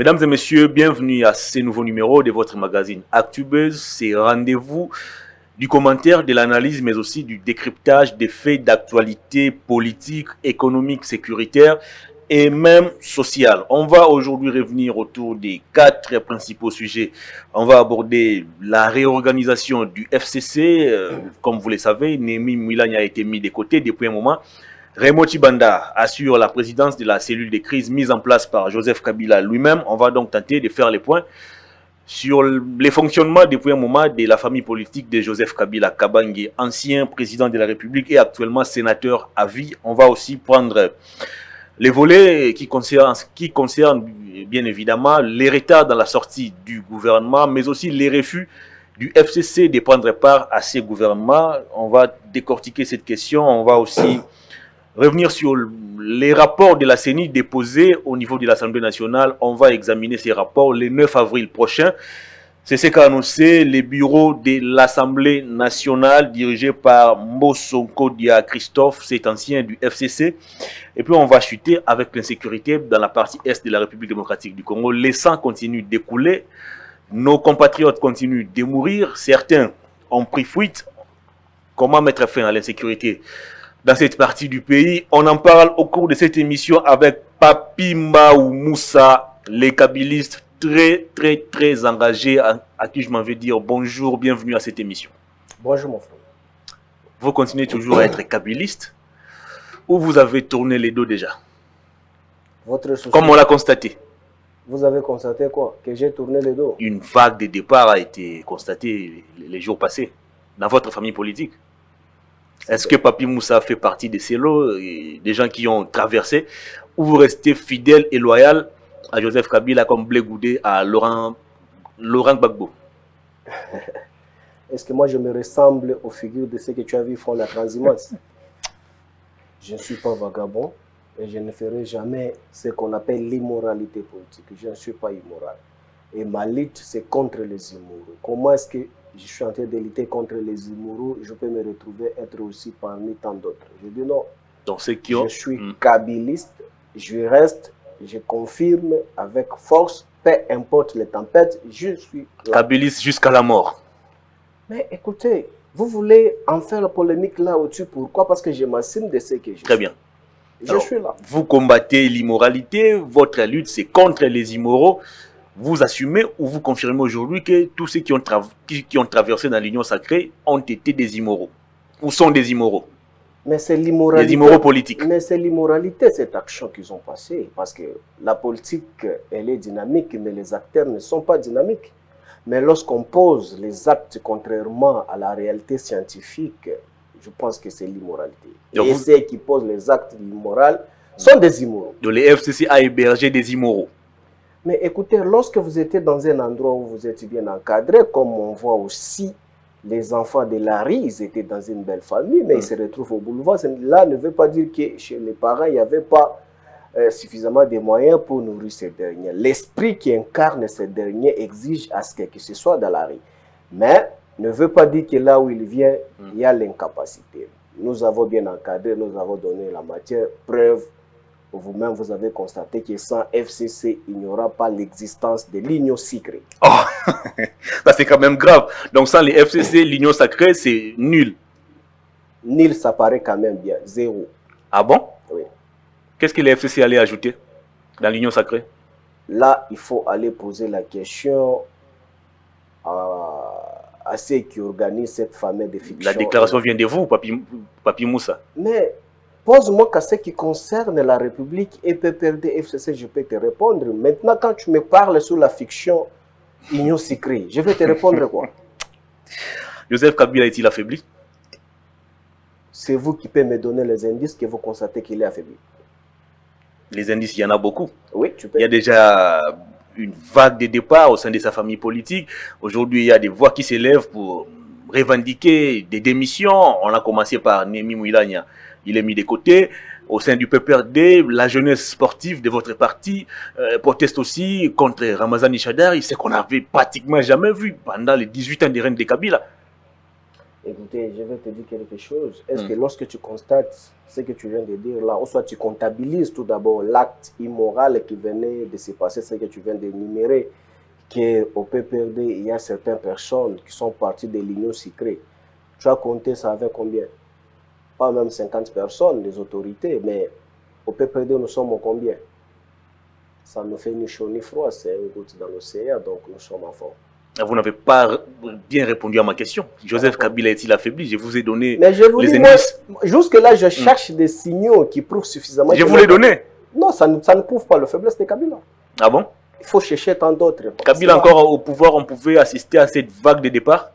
Mesdames et messieurs, bienvenue à ce nouveau numéro de votre magazine ActuBuzz. C'est rendez-vous du commentaire, de l'analyse, mais aussi du décryptage des faits d'actualité politique, économique, sécuritaire et même sociale. On va aujourd'hui revenir autour des 4 principaux sujets. On va aborder la réorganisation du FCC. Comme vous le savez, Némi Moulani a été mis de côté depuis un moment. Raymond Tchibanda assure la présidence de la cellule de crise mise en place par Joseph Kabila lui-même. On va donc tenter de faire les points sur les fonctionnements depuis un moment de la famille politique de Joseph Kabila Kabange, ancien président de la République et actuellement sénateur à vie. On va aussi prendre les volets qui concernent bien évidemment les retards dans la sortie du gouvernement, mais aussi les refus du FCC de prendre part à ces gouvernements. On va décortiquer cette question. On va aussi revenir sur les rapports de la CENI déposés au niveau de l'Assemblée nationale. On va examiner ces rapports le 9 avril prochain. C'est ce qu'a annoncé le bureau de l'Assemblée nationale dirigé par Mbosonko Dia Christophe, cet ancien du FCC. Et puis on va chuter avec l'insécurité dans la partie est de la République démocratique du Congo. Les sangs continuent d'écouler, nos compatriotes continuent de mourir, certains ont pris fuite. Comment mettre fin à l'insécurité dans cette partie du pays? On en parle au cours de cette émission avec Papi Mbaou Moussa, les kabylistes très engagés, à qui je m'en vais dire bonjour, bienvenue à cette émission. Bonjour mon frère. Vous continuez toujours à être kabyliste ou vous avez tourné les dos déjà? Comme on l'a constaté. Vous avez constaté quoi? Que j'ai tourné les dos? Une vague de départ a été constatée les jours passés dans votre famille politique. Est-ce que Papi Moussa fait partie de ces lots, des gens qui ont traversé, ou vous restez fidèle et loyal à Joseph Kabila comme Blé Goudé à Laurent Gbagbo? Est-ce que moi je me ressemble aux figures de ceux que tu as vu font la transhumance? Je ne suis pas vagabond et je ne ferai jamais ce qu'on appelle l'immoralité politique. Je ne suis pas immoral. Et ma lutte, c'est contre les immoraux. Comment est-ce que je suis en train de lutter contre les immoraux, je peux me retrouver être aussi parmi tant d'autres? Je dis non. Donc, ceux qui ont... Je suis kabyliste, je reste, je confirme avec force, peu importe les tempêtes, je suis là. Kabyliste jusqu'à la mort. Mais écoutez, vous voulez en faire la polémique là au-dessus, pourquoi? Parce que je m'assume de ce que je suis. Très bien. Je suis là. Vous combattez l'immoralité, votre lutte c'est contre les immoraux. Vous assumez ou vous confirmez aujourd'hui que tous ceux qui ont traversé dans l'Union sacrée ont été des immoraux ou sont des immoraux? Mais c'est l'immoralité. Des immoraux politiques. Mais c'est l'immoralité, cette action qu'ils ont passée. Parce que la politique, elle est dynamique, mais les acteurs ne sont pas dynamiques. Mais lorsqu'on pose les actes contrairement à la réalité scientifique, je pense que c'est l'immoralité. Et ceux qui posent les actes immoraux sont des immoraux. Donc les FCC a hébergé des immoraux. Mais écoutez, lorsque vous étiez dans un endroit où vous êtes bien encadré, comme on voit aussi les enfants de Larry, ils étaient dans une belle famille, mais ils se retrouvent au boulevard. Cela ne veut pas dire que chez les parents, il n'y avait pas suffisamment de moyens pour nourrir ces derniers. L'esprit qui incarne ces derniers exige à ce que ce soit dans la rue. Mais ne veut pas dire que là où il vient, il y a l'incapacité. Nous avons bien encadré, nous avons donné la matière, preuve. Vous-même, vous avez constaté que sans FCC, il n'y aura pas l'existence de l'Union sacrée. Oh, ça c'est quand même grave. Donc sans les FCC, l'Union sacrée, c'est nul. Nul, ça paraît quand même bien. Zéro. Ah bon? Oui. Qu'est-ce que les FCC allaient ajouter dans l'Union sacrée? Là, il faut aller poser la question à ceux qui organisent cette fameuse fiction. La déclaration vient de vous, Papi Moussa. Mais pose-moi qu'à ce qui concerne la République et PPRD, FCC, je peux te répondre. Maintenant, quand tu me parles sur la fiction Union sacrée, je vais te répondre quoi? Joseph Kabila est-il affaibli? C'est vous qui pouvez me donner les indices que vous constatez qu'il est affaibli. Les indices, il y en a beaucoup. Oui, tu peux. Il y a déjà une vague de départ au sein de sa famille politique. Aujourd'hui, il y a des voix qui s'élèvent pour revendiquer des démissions. On a commencé par Némi Moulani. Il est mis de côté. Au sein du PPRD, la jeunesse sportive de votre parti proteste aussi contre Ramazani Chadari, ce qu'on n'avait pratiquement jamais vu pendant les 18 ans de règne de Kabila. Écoutez, je vais te dire quelque chose. Est-ce que lorsque tu constates ce que tu viens de dire là, ou soit tu comptabilises tout d'abord l'acte immoral qui venait de se passer, ce que tu viens d'énumérer, qu'au PPRD, il y a certaines personnes qui sont parties de l'Union secrète. Tu as compté ça avec combien? Pas même 50 personnes, les autorités, mais au PPRD, nous sommes au combien? Ça ne fait ni chaud ni froid, c'est une goutte dans l'océan, donc nous sommes en forme. Vous n'avez pas bien répondu à ma question. Joseph Kabila est-il affaibli? Je vous ai donné les indices. Jusque-là, je cherche des signaux qui prouvent suffisamment. Je vous les donné. Non, ça ne prouve pas la faiblesse de Kabila. Ah bon? Il faut chercher tant d'autres. Kabila encore au pouvoir, on pouvait assister à cette vague de départ.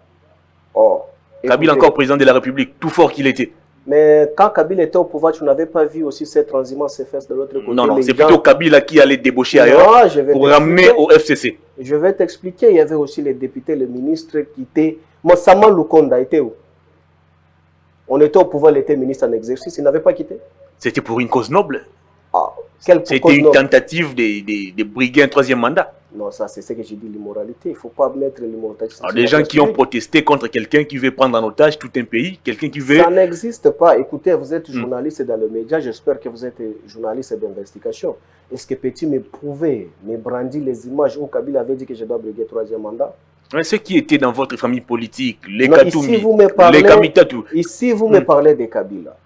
Oh, Kabila encore président de la République, tout fort qu'il était. Mais quand Kabila était au pouvoir, tu n'avais pas vu aussi cette transhumance se faire de l'autre côté? Non, non, c'est plutôt Kabila qui allait débaucher ailleurs pour ramener au FCC. Je vais t'expliquer. Il y avait aussi les députés, les ministres qui étaient... Mossama Lukonda était où? On était au pouvoir, il était ministre en exercice, il n'avait pas quitté. C'était pour une cause noble. Ah, c'était une tentative de briguer un troisième mandat. Non, ça c'est ce que j'ai dit, l'immoralité. Il ne faut pas mettre l'immoralité. Des gens qui ont protesté contre quelqu'un qui veut prendre en otage tout un pays, quelqu'un qui veut... Ça n'existe pas. Écoutez, vous êtes journaliste dans le média, j'espère que vous êtes journaliste d'investigation. Est-ce que Petit me prouvait, me brandit les images où Kabila avait dit que je dois briguer troisième mandat? Ceux qui étaient dans votre famille politique, les non, Katoumi, les Kamitatou. Ici, vous me parlez de Kabila.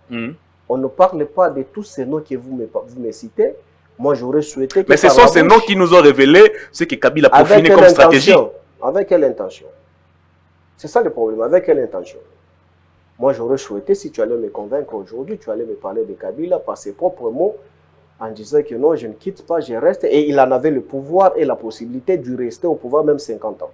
On ne parle pas de tous ces noms que vous me citez. Moi, j'aurais souhaité que... Mais ce sont ces noms qui nous ont révélé ce que Kabila a peaufiné comme stratégie. Avec quelle intention? C'est ça le problème. Avec quelle intention? Moi, j'aurais souhaité, si tu allais me convaincre aujourd'hui, tu allais me parler de Kabila par ses propres mots, en disant que non, je ne quitte pas, je reste. Et il en avait le pouvoir et la possibilité de rester au pouvoir même 50 ans.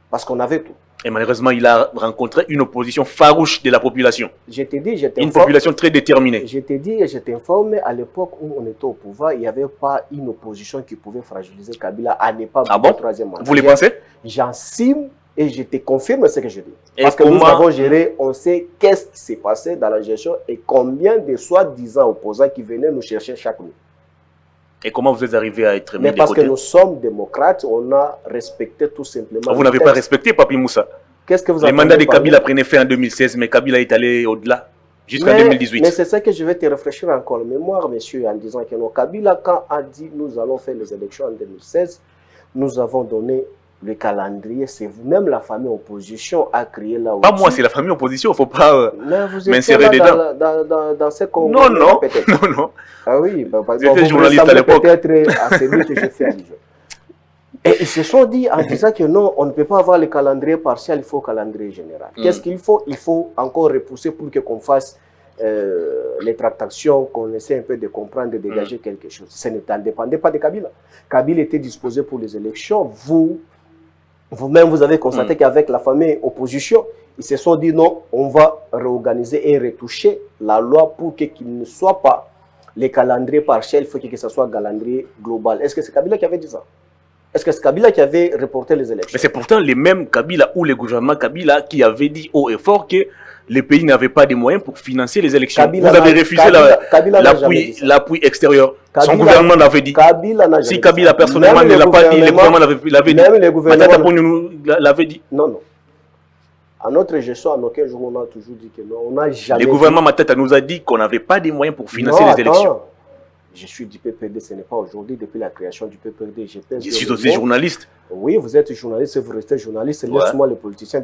Parce qu'on avait tout. Et malheureusement, il a rencontré une opposition farouche de la population. Je t'ai dit, une population très déterminée. Je t'ai dit et je t'informe, à l'époque où on était au pouvoir, il n'y avait pas une opposition qui pouvait fragiliser Kabila à ne pas le troisième mandat. Vous le pensez? J'en cime et je te confirme ce que je dis. Parce que nous avons géré, on sait qu'est-ce qui s'est passé dans la gestion et combien de soi-disant opposants qui venaient nous chercher chaque nuit. Et comment vous êtes arrivé à être mis de côté? Mais parce que nous sommes démocrates, on a respecté tout simplement. Vous n'avez pas respecté, Papi Moussa. Qu'est-ce que vous Les mandats de Kabila prenaient fin en 2016, mais Kabila est allé au-delà, jusqu'en 2018. Mais c'est ça que je vais te réfléchir encore en mémoire, monsieur, en disant que non, Kabila, quand a dit nous allons faire les élections en 2016, nous avons donné le calendrier. C'est vous-même, la famille opposition, a créé là aussi. Pas moi, c'est la famille opposition, il ne faut pas m'insérer dedans. Dans ce non, non, non, non. Ah oui, j'étais journaliste à l'époque. Peut-être à celui que je fais allusion. Et ils se sont dit en disant que non, on ne peut pas avoir le calendrier partiel, il faut le calendrier général. Qu'est-ce qu'il faut? Il faut encore repousser pour qu'on fasse les tractations, qu'on essaie un peu de comprendre, de dégager quelque chose. Ça ne dépendait pas de Kabila. Kabila était disposé pour les élections. Vous-même, vous avez constaté qu'avec la famille opposition, ils se sont dit non, on va réorganiser et retoucher la loi pour qu'il ne soit pas les calendriers partiels, il faut que ce soit un calendrier global. Est-ce que c'est Kabila qui avait dit ça? Est-ce que c'est Kabila qui avait reporté les élections? Mais c'est pourtant les mêmes Kabila ou le gouvernement Kabila qui avait dit haut et fort que les pays n'avaient pas de moyens pour financer les élections. Kabila vous avez refusé l'appui extérieur. Son gouvernement l'avait dit. Si Kabila personnellement ne l'a pas dit, le gouvernement l'avait dit. Même le gouvernement l'avait dit. Non, non. À notre gestion, à aucun jour, on a toujours dit que non. On n'a jamais. Le gouvernement Matata nous a dit qu'on n'avait pas de moyens pour financer les élections. Je suis du PPD, ce n'est pas aujourd'hui, depuis la création du PPD. Je suis aussi journaliste. Oui, vous êtes journaliste, vous restez journaliste. Laisse-moi les politiciens,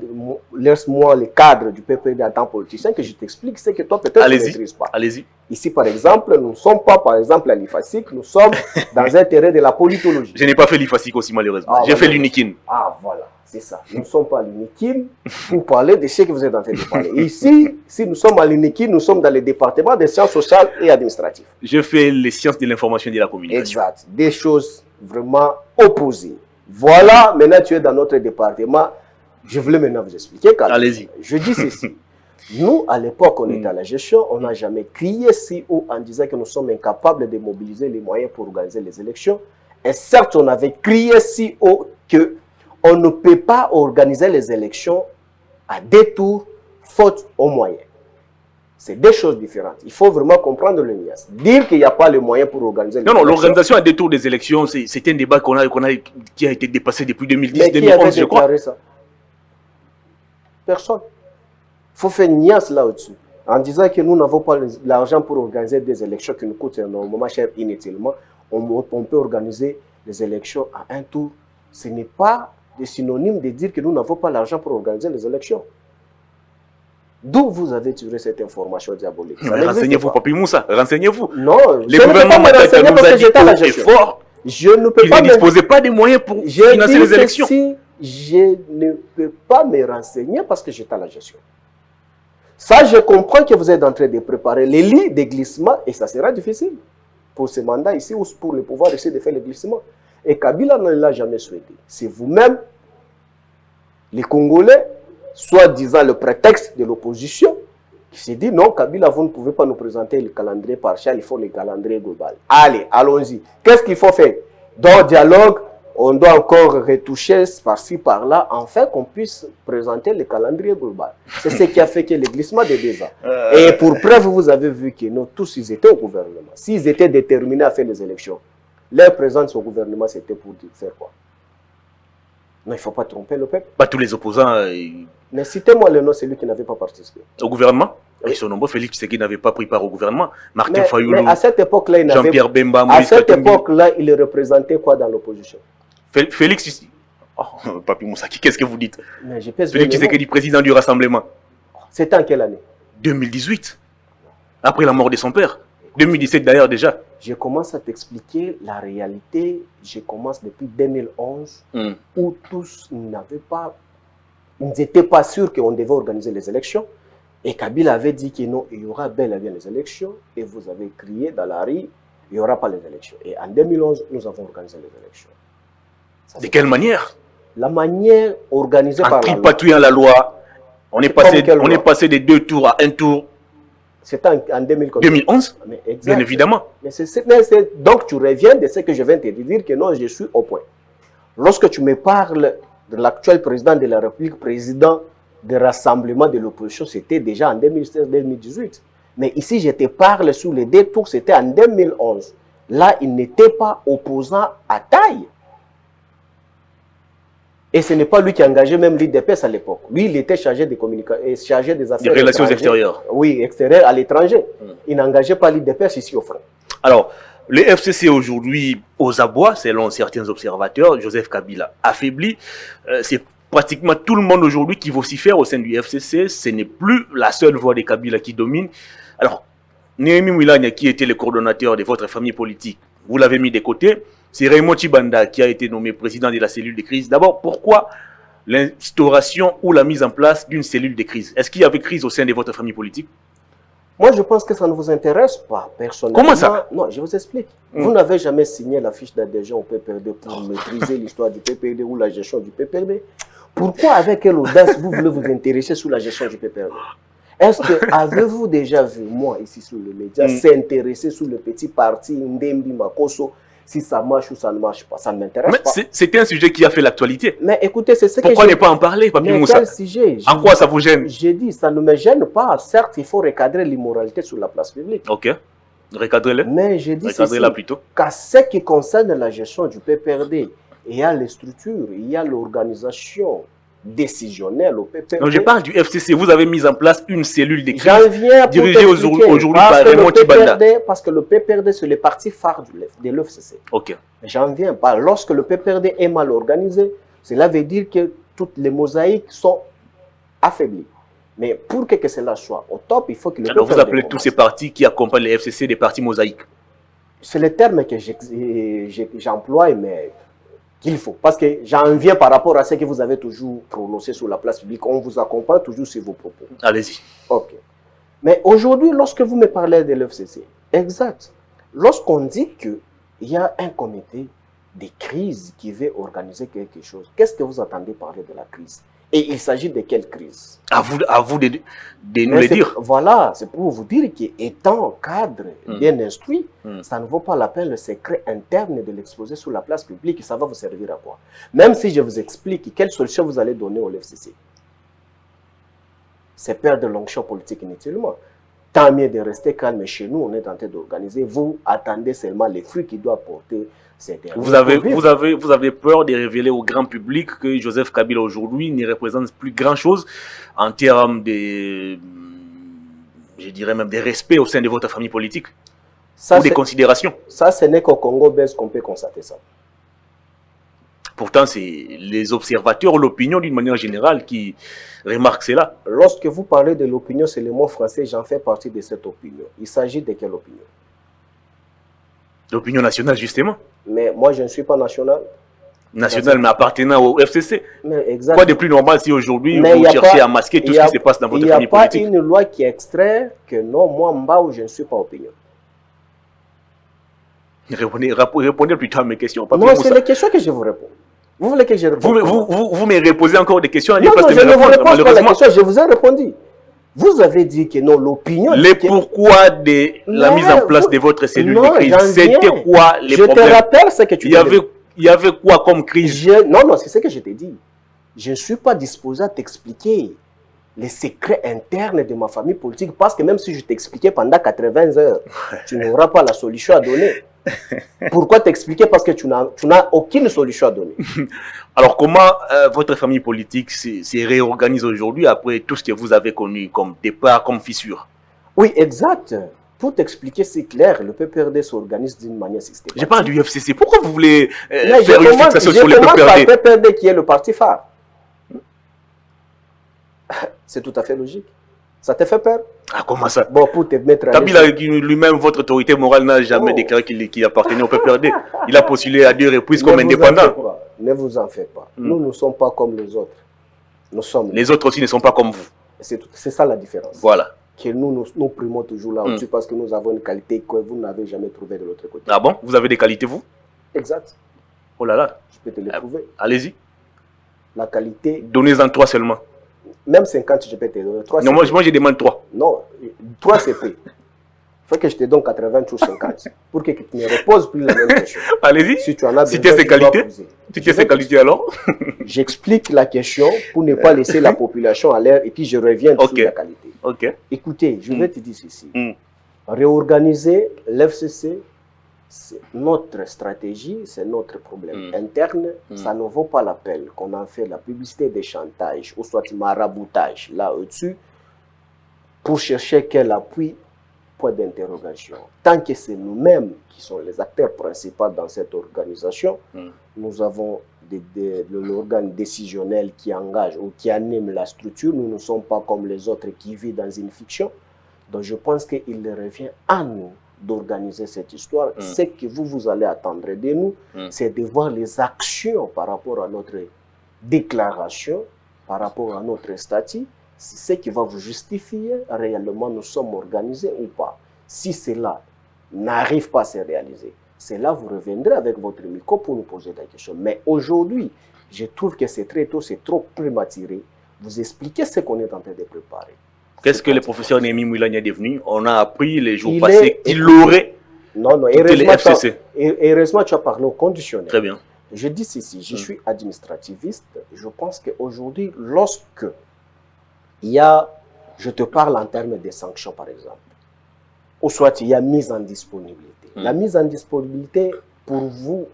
laisse-moi les cadres du PPD en tant que politicien que je t'explique ce que toi peut-être tu ne maîtrises pas. Allez-y. Ici, par exemple, nous ne sommes pas, par exemple, à l'IFASIC, nous sommes dans un terrain de la politologie. Je n'ai pas fait l'IFASIC aussi, malheureusement. J'ai fait l'UNIKIN. Ah, voilà. C'est ça. Nous ne sommes pas à l'UNIKIN pour parler de ce que vous êtes en train de parler. Ici, si nous sommes à l'UNIKIN, nous sommes dans le département des sciences sociales et administratives. Je fais les sciences de l'information et de la communication. Exact. Des choses vraiment opposées. Voilà, maintenant tu es dans notre département. Je voulais maintenant vous expliquer. Allez-y. Je dis ceci. Nous, à l'époque, on était à la gestion, on n'a jamais crié si haut en disant que nous sommes incapables de mobiliser les moyens pour organiser les élections. Et certes, on avait crié si haut que on ne peut pas organiser les élections à détour, faute aux moyens. C'est deux choses différentes. Il faut vraiment comprendre le nuance. Dire qu'il n'y a pas les moyens pour organiser les élections. Non, l'organisation à détour des élections, c'est un débat qui a été dépassé depuis 2010, mais 2011, je crois. Ça? Personne. faut faire une nuance là-dessus. En disant que nous n'avons pas l'argent pour organiser des élections qui nous coûtent énormément cher inutilement, on peut organiser les élections à un tour. Ce n'est pas des synonymes de dire que nous n'avons pas l'argent pour organiser les élections. D'où vous avez tiré cette information diabolique? Renseignez-vous, Papi Moussa, renseignez-vous. Non, les gouvernements Matata nous a dit qu'il est fort. Je ne peux pas ne disposait pas des moyens pour financer les élections. Je ne peux pas me renseigner parce que j'étais à la gestion. Ça, je comprends que vous êtes en train de préparer les lits de glissement et ça sera difficile pour ce mandat ici ou pour le pouvoir essayer de faire le glissement. Et Kabila ne l'a jamais souhaité. C'est vous-même, les Congolais, soit disant le prétexte de l'opposition, qui s'est dit non, Kabila, vous ne pouvez pas nous présenter le calendrier partiel, il faut le calendrier global. Allez, allons-y. Qu'est-ce qu'il faut faire? Dans le dialogue, on doit encore retoucher par-ci, par-là, afin qu'on puisse présenter le calendrier global. C'est ce qui a fait que le glissement de 2 ans. Et pour preuve, vous avez vu que nous tous, ils étaient au gouvernement. S'ils étaient déterminés à faire les élections, leur présence au gouvernement, c'était pour faire quoi? Non, il ne faut pas tromper le peuple. Pas tous les opposants. Mais citez-moi le nom de celui qui n'avait pas participé. Au gouvernement? Oui. Ils sont nombreux. Félix Tshisekedi n'avait pas pris part au gouvernement. Martin Fayoulou, mais à cette époque-là, il Jean-Pierre Bemba, à cette époque-là, il représentait quoi dans l'opposition? Félix ici. Oh, Papi Moussa, qu'est-ce que vous dites? Mais je pèse Félix Tshisekedi, président du Rassemblement. C'était en quelle année? 2018. Après la mort de son père. 2017 d'ailleurs déjà. Je commence à t'expliquer la réalité. Je commence depuis 2011 où tous n'avaient pas, ils n'étaient pas sûrs qu'on devait organiser les élections. Et Kabila avait dit que non, il y aura bel et bien les élections. Et vous avez crié dans la rue, il n'y aura pas les élections. Et en 2011, nous avons organisé les élections. De quelle manière? La manière organisée par la loi. En tripatouillant la loi, on est passé de 2 tours à 1 tour. C'était en 2011, bien évidemment. Donc tu reviens de ce que je viens de te dire que non, je suis au point. Lorsque tu me parles de l'actuel président de la République, président du rassemblement de l'opposition, c'était déjà en 2016-2018. Mais ici, je te parle sous les 2 tours, c'était en 2011. Là, il n'était pas opposant à taille. Et ce n'est pas lui qui a engagé même l'IDPS à l'époque. Lui, il était chargé des communications, chargé des affaires. Des relations extérieures. Oui, extérieures à l'étranger. Il n'engageait pas l'IDPS ici au front. Alors, le FCC aujourd'hui aux abois, selon certains observateurs, Joseph Kabila affaibli. C'est pratiquement tout le monde aujourd'hui qui vocifère au sein du FCC. Ce n'est plus la seule voix de Kabila qui domine. Alors, Néhémie Mouilanya, qui était le coordonnateur de votre famille politique, vous l'avez mis de côté. C'est Raymond Tchibanda qui a été nommé président de la cellule de crise. D'abord, pourquoi l'instauration ou la mise en place d'une cellule de crise? Est-ce qu'il y avait crise au sein de votre famille politique? Moi, je pense que ça ne vous intéresse pas, personnellement. Comment ça? Non, je vous explique. Vous n'avez jamais signé la fiche d'adhésion au PPRD pour maîtriser l'histoire du PPRD ou la gestion du PPRD. Pourquoi, avec quelle audace, vous voulez vous intéresser sur la gestion du PPRD? Est-ce que avez-vous déjà vu, moi, ici sur les médias, s'intéresser sur le petit parti Ndembi Makosso? Si ça marche ou ça ne marche pas, ça ne m'intéresse pas. C'était un sujet qui a fait l'actualité. Mais écoutez, c'est ce que pourquoi ne pas en parler, Papi Moussa? Quel sujet? En quoi ça vous gêne? J'ai dit, ça ne me gêne pas. Certes, il faut recadrer l'immoralité sur la place publique. Ok. Recadrez-le. Mais j'ai dit recadrez-la plutôt. Qu'à ce qui concerne la gestion du PPRD, il y a les structures, il y a l'organisation décisionnelle au PPRD. Non, je parle du FCC. Vous avez mis en place une cellule de crise dirigée aujourd'hui par Raymond Tchibanda. Parce que le PPRD, c'est le parti phare de l'FCC. Ok. J'en viens pas. Lorsque le PPRD est mal organisé, cela veut dire que toutes les mosaïques sont affaiblies. Mais pour que cela soit au top, il faut que le Alors vous appelez tous ces partis qui accompagnent le FCC des partis mosaïques? C'est le terme que j'emploie, mais qu'il faut. Parce que j'en viens par rapport à ce que vous avez toujours prononcé sur la place publique. On vous accompagne toujours sur vos propos. Allez-y. Ok. Mais aujourd'hui, lorsque vous me parlez de l'FCC, exact. Lorsqu'on dit qu'il y a un comité de crise qui veut organiser quelque chose, qu'est-ce que vous attendez parler de la crise? Et il s'agit de quelle crise? À vous de nous le dire. Voilà, c'est pour vous dire qu'étant cadre bien instruit, ça ne vaut pas la peine le secret interne de l'exposer sur la place publique et ça va vous servir à quoi? Même si je vous explique quelle solution vous allez donner au FCC. C'est perdre l'onction politique inutilement. Tant mieux de rester calme chez nous, on est en train d'organiser. Vous attendez seulement les fruits qui doivent porter Vous avez peur de révéler au grand public que Joseph Kabila aujourd'hui ne représente plus grand-chose en termes de, je dirais même, de respect au sein de votre famille politique ou des considérations. Ça, ce n'est qu'au Congo belge qu'on peut constater ça. Pourtant, c'est les observateurs, l'opinion d'une manière générale qui remarquent cela. Lorsque vous parlez de l'opinion, c'est le mot français, j'en fais partie de cette opinion. Il s'agit de quelle opinion? L'opinion nationale, justement. Mais moi, je ne suis pas national. National, mais appartenant au FCC. Mais exactement. Quoi de plus normal si aujourd'hui vous cherchez à masquer tout ce qui se passe dans votre famille politique? Il n'y a pas une loi qui extrait que non, moi, Mbao, je ne suis pas opinion. Répondez plutôt à mes questions. Non, c'est les questions que je vous réponds. Vous voulez que je réponde? Vous me reposez encore des questions à non, je ne vous réponds pas à la question, je vous ai répondu. Vous avez dit que non, l'opinion... Les pourquoi de la mise en place de votre cellule de crise, c'était quoi les problèmes? Je te rappelle ce que tu dis. Il y avait quoi comme crise? Non, c'est ce que je t'ai dit. Je ne suis pas disposé à t'expliquer les secrets internes de ma famille politique parce que même si je t'expliquais pendant 80 heures, tu n'auras pas la solution à donner. Pourquoi t'expliquer? Parce que tu n'as aucune solution à donner. Alors comment votre famille politique se réorganise aujourd'hui après tout ce que vous avez connu comme départ, comme fissure? Oui, exact. Pour t'expliquer, c'est clair, le PPRD s'organise d'une manière systématique. Je parle du FCC. Pourquoi vous voulez faire une fixation sur le PPRD? Par le PPRD qui est le parti phare. C'est tout à fait logique. Ça te fait peur? Ah, comment ça? Bon, pour te mettre à Kabila lui-même, votre autorité morale, n'a jamais déclaré qu'il appartenait au PPRD. Il a postulé à 2 reprises comme indépendant. Ne vous en faites pas. Nous ne sommes pas comme les autres. Les autres aussi ne sont pas comme vous. C'est ça la différence. Voilà. Que nous primons toujours là au-dessus parce que nous avons une qualité que vous n'avez jamais trouvée de l'autre côté. Ah bon? Vous avez des qualités, vous? Exact. Oh là là. Je peux te les prouver. Allez-y. La qualité... Donnez-en 3 seulement. Même 50, je peux te donner 3. Non, moi je demande 3. Non, 3 c'est fait. Il faut que je te donne 80 ou 50 pour que tu ne reposes plus la même question. Allez-y. Si tu en as citez ces qualités. Citez ces qualités alors. J'explique la question pour ne pas laisser la population à l'air et puis je reviens sur la qualité. Ok. Écoutez, je vais te dire ceci. Réorganiser l'FCC, c'est notre stratégie, c'est notre problème interne. Ça ne vaut pas la peine qu'on en fait la publicité de chantage ou soit maraboutage là au-dessus pour chercher quel appui, point d'interrogation. Tant que c'est nous-mêmes qui sommes les acteurs principaux dans cette organisation, nous avons l'organe décisionnel qui engage ou qui anime la structure. Nous ne sommes pas comme les autres qui vivent dans une fiction. Donc je pense qu'il revient à nous d'organiser cette histoire. Ce que vous allez attendre de nous, c'est de voir les actions par rapport à notre déclaration, par rapport à notre statut, c'est ce qui va vous justifier réellement nous sommes organisés ou pas. Si cela n'arrive pas à se réaliser, c'est là vous reviendrez avec votre micro pour nous poser des questions. Mais aujourd'hui, je trouve que c'est très tôt, c'est trop prématuré. Vous expliquez ce qu'on est en train de préparer. Qu'est-ce que le professeur Némi Moulani est devenu? On a appris les jours passés qu'il aurait quitté le FCC. Heureusement, tu as parlé au conditionnel. Très bien. Je dis ceci, je suis administrativiste. Je pense qu'aujourd'hui, lorsque il y a, je te parle en termes de sanctions par exemple, ou soit il y a mise en disponibilité. La mise en disponibilité, pour vous,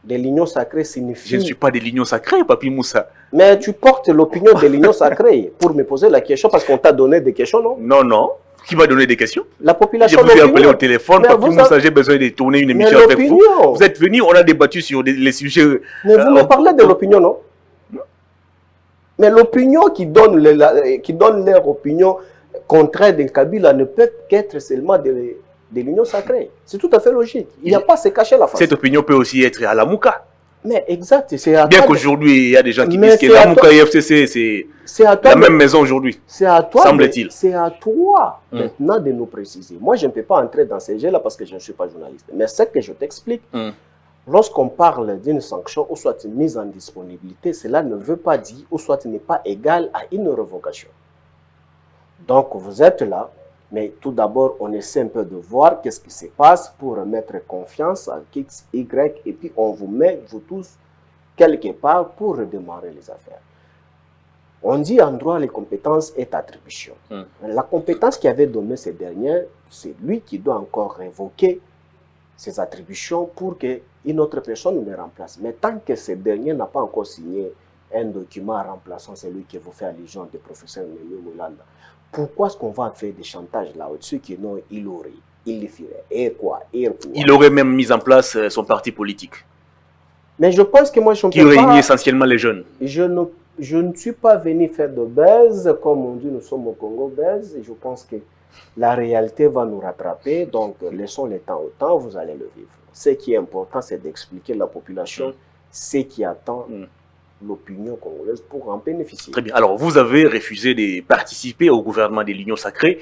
de l'union sacrée signifie... Je ne suis pas de l'union sacrée, Papi Moussa. Mais tu portes l'opinion de l'union sacrée pour me poser la question parce qu'on t'a donné des questions, non? Non, non. Qui m'a donné des questions? La population. Je vous ai appelé au téléphone, Papi Moussa, j'ai besoin de tourner une émission avec vous. Vous êtes venu, on a débattu sur les sujets... Mais vous me parlez de l'opinion, non? Mais l'opinion qui donne leur opinion contraire de Kabila ne peut qu'être seulement de l'union sacrée. C'est tout à fait logique. Il n'y a pas à se cacher la face. Cette opinion peut aussi être à la Mouka. Mais exact, c'est à bien qu'aujourd'hui, il y a des gens qui disent que la Mouka et FCC, c'est la même maison aujourd'hui. C'est à toi, semble-t-il. C'est à toi maintenant de nous préciser. Moi, je ne peux pas entrer dans ces jeux-là parce que je ne suis pas journaliste. Mais ce que je t'explique, lorsqu'on parle d'une sanction ou soit une mise en disponibilité, cela ne veut pas dire ou soit n'est pas égal à une révocation. Donc, vous êtes là, mais tout d'abord, on essaie un peu de voir qu'est-ce qui se passe pour mettre confiance à X, Y, et puis on vous met, vous tous, quelque part pour redémarrer les affaires. On dit en droit, les compétences et attribution. La compétence qui avait donné ces dernières, c'est lui qui doit encore révoquer ses attributions pour qu'une autre personne le remplace. Mais tant que ce dernier n'a pas encore signé un document remplaçant celui qui vous fait allusion du professeur Némé Moulanda, pourquoi est-ce qu'on va faire des chantages là-dessus qui non, il aurait, il le ferait, et quoi, et quoi. Il aurait même mis en place son parti politique. Mais je pense que moi, je ne qui réunit essentiellement les jeunes. Je ne suis pas venu faire de buzz, comme on dit, nous sommes au Congo buzz, et je pense que la réalité va nous rattraper, donc laissons le temps au temps, vous allez le vivre. Ce qui est important, c'est d'expliquer à la population ce qui attend l'opinion congolaise pour en bénéficier. Très bien. Alors, vous avez refusé de participer au gouvernement de l'Union sacrée.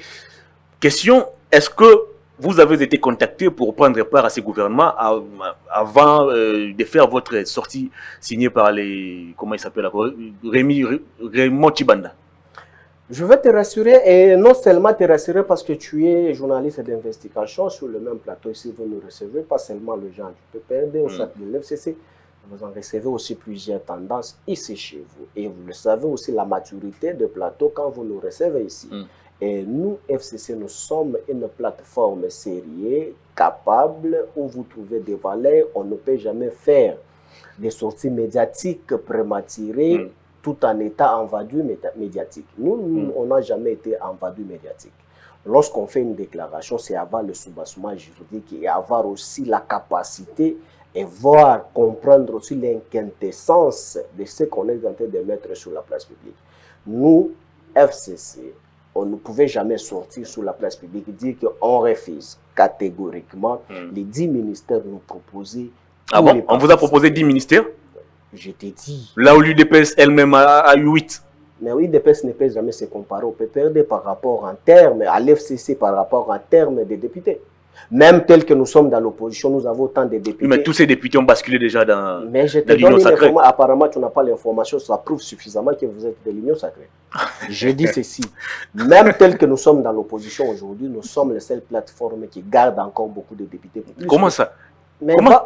Question, est-ce que vous avez été contacté pour prendre part à ce gouvernement avant de faire votre sortie signée par les... Comment il s'appelle? Raymond Tshibanda. Je vais te rassurer, et non seulement te rassurer parce que tu es journaliste d'investigation sur le même plateau ici, vous nous recevez, pas seulement le genre du PPRD au sein de l'FCC, vous en recevez aussi plusieurs tendances ici chez vous. Et vous le savez aussi, la maturité de plateau quand vous nous recevez ici. Et nous, FCC, nous sommes une plateforme sérieuse, capable, où vous trouvez des valeurs. On ne peut jamais faire des sorties médiatiques prématurées tout en étant en vadrouille médiatique. Nous, on n'a jamais été en vadrouille médiatique. Lorsqu'on fait une déclaration, c'est avoir le soubassement juridique et avoir aussi la capacité et voir, comprendre aussi l'inquintessence de ce qu'on est en train de mettre sur la place publique. Nous, FCC, on ne pouvait jamais sortir sur la place publique et dire qu'on refuse catégoriquement les 10 ministères nous proposer. Ah bon? On vous a proposé 10 ministères? Je t'ai dit. Là où l'UDPS elle-même a eu 8. Mais oui, l'UDPS ne peut jamais se comparer au PPRD par rapport en termes, à l'FCC par rapport en termes des députés. Même tel que nous sommes dans l'opposition, nous avons autant de députés. Oui, mais tous ces députés ont basculé déjà dans l'Union sacrée. Mais je te donne une information. Apparemment, tu n'as pas l'information. Ça prouve suffisamment que vous êtes de l'Union sacrée. Je dis ceci. Même tel que nous sommes dans l'opposition aujourd'hui, nous sommes les seules plateformes qui gardent encore beaucoup de députés. Comment ça?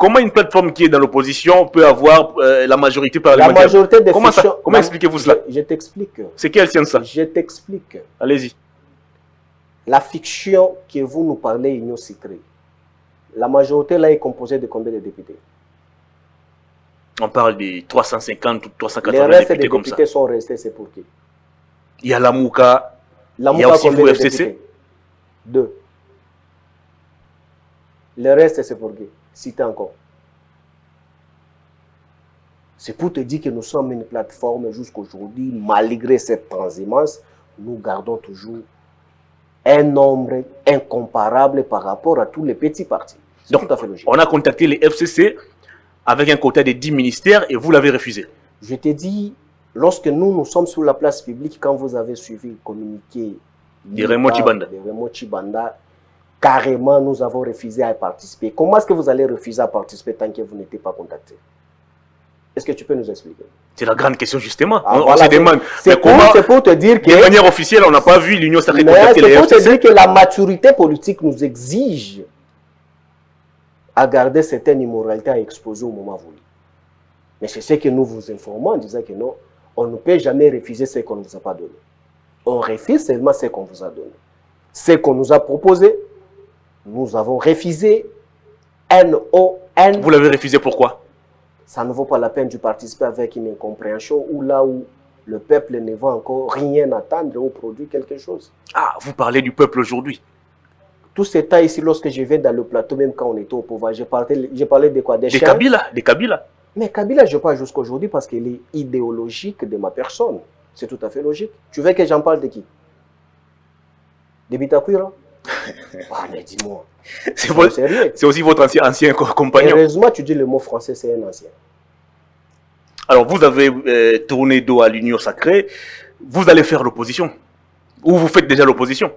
Comment une plateforme qui est dans l'opposition peut avoir la majorité parlementaire? La majorité des Comment expliquez-vous cela? Je t'explique. C'est quelle science ça? Je t'explique. Allez-y. La fiction que vous nous parlez, Union sacrée, la majorité là est composée de combien de députés? On parle de 350 ou 380 les restes députés des comme ça. Députés sont restés, c'est pour qui? Il y a la Mouka, il y a aussi vous, FCC. 2. Le reste, c'est pour qui? Citez encore. C'est pour te dire que nous sommes une plateforme jusqu'aujourd'hui, malgré cette transhumance, nous gardons toujours un nombre incomparable par rapport à tous les petits partis. C'est tout à fait logique. On a contacté les FCC avec un quota de 10 ministères et vous l'avez refusé. Je t'ai dit, lorsque nous sommes sur la place publique, quand vous avez suivi le communiqué de Raymond Tshibanda, carrément, nous avons refusé à participer. Comment est-ce que vous allez refuser à participer tant que vous n'êtes pas contacté? Est-ce que tu peux nous expliquer? C'est la grande question justement. On se demande. C'est pour te dire que... De manière officielle, on n'a pas vu l'Union sacrée contacter les FCC. C'est pour te dire que la maturité politique nous exige à garder certaines immoralités à exposer au moment voulu. Mais c'est ce que nous vous informons en disant que non, on ne peut jamais refuser ce qu'on ne vous a pas donné. On refuse seulement ce qu'on vous a donné. Ce qu'on nous a proposé, nous avons refusé. N-O-N. Vous l'avez refusé pourquoi? Ça ne vaut pas la peine de participer avec une incompréhension ou là où le peuple ne va encore rien attendre ou produire quelque chose. Ah, vous parlez du peuple aujourd'hui. Tout ce temps ici, lorsque je vais dans le plateau, même quand on était au pouvoir, j'ai parlé de quoi? Des Kabila. Mais Kabila, je parle jusqu'à aujourd'hui parce qu'il est idéologique de ma personne. C'est tout à fait logique. Tu veux que j'en parle de qui? De Bitakwira? Ah, mais dis-moi. C'est aussi votre ancien compagnon. Heureusement, tu dis le mot français, c'est un ancien. Alors, vous avez tourné dos à l'Union sacrée. Vous allez faire l'opposition. Ou vous faites déjà l'opposition?